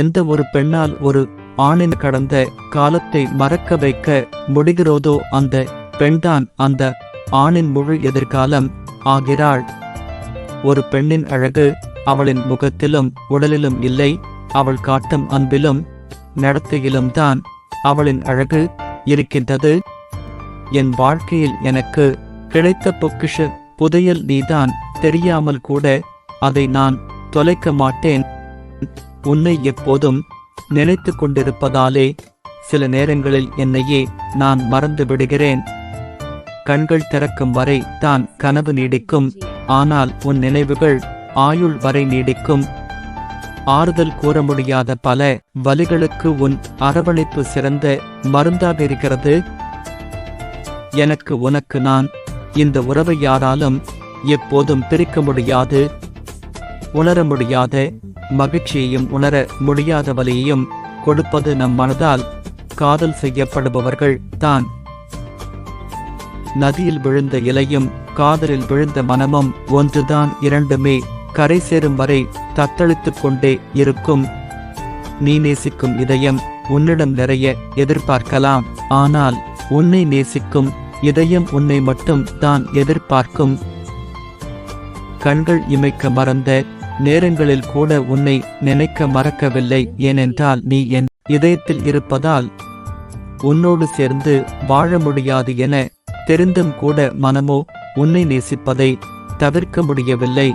எந்த ஒரு பெண்ணால் ஒரு ஆணின் கடந்த காலத்தை மறக்க வைக்க முடிகிறதோ அந்த பெண்தான் அந்த ஆணின் முழு எதிர்காலம் ஆகிறாள். ஒரு பெண்ணின் அழகு அவளின் முகத்திலும் உடலிலும் இல்லை, அவள் காட்டும் அன்பிலும் நடத்தையிலும் தான் அவளின் அழகு இருக்கின்றது. என் வாழ்க்கையில் எனக்கு கிடைத்த பொக்கிஷ புதையல் நீதான். தெரியாமல் கூட அதை நான் தொலைக்க மாட்டேன். உன்னை எப்போதும் நினைத்து கொண்டிருப்பதாலே சில நேரங்களில் என்னையே நான் மறந்து விடுகிறேன். கண்கள் திறக்கும் வரை தான் கனவு நீடிக்கும், ஆனால் உன் நினைவுகள் ஆயுள் வரை நீடிக்கும். ஆறுதல் கூற முடியாத பல வலிகளுக்கு உன் அரவணைப்பு சிறந்த மருந்தாக இருக்கிறது. எனக்கு உனக்கு நான் இந்த உறவை யாராலும் எப்போதும் பிரிக்க முடியாது. உணர முடியாத மகிழ்ச்சியையும் உணர முடியாத வலியையும் கொடுப்பது நம் மனதால் காதல் செய்யப்படுபவர்கள் தான். நதியில் விழுந்த இலையும் காதலில் விழுந்த மனமும் ஒன்றுதான். இரண்டுமே கரை சேரும் வரை தத்தளித்துக் கொண்டே இருக்கும். நீ நேசிக்கும் இதயம் உன்னிடம் நிறைய எதிர்பார்க்கலாம், ஆனால் உன்னை நேசிக்கும் இதயம் உன்னை மட்டும் தான் எதிர்பார்க்கும். கண்கள் இமைக்க மறந்த நேரங்களில் கூட உன்னை நினைக்க மறக்கவில்லை. ஏனென்றால் நீ என் இதயத்தில் இருப்பதால் உன்னோடு சேர்ந்து வாழ முடியாது என தெரிந்தும் கூட மனமோ உன்னை நேசிப்பதை தவிர்க்க முடியவில்லை.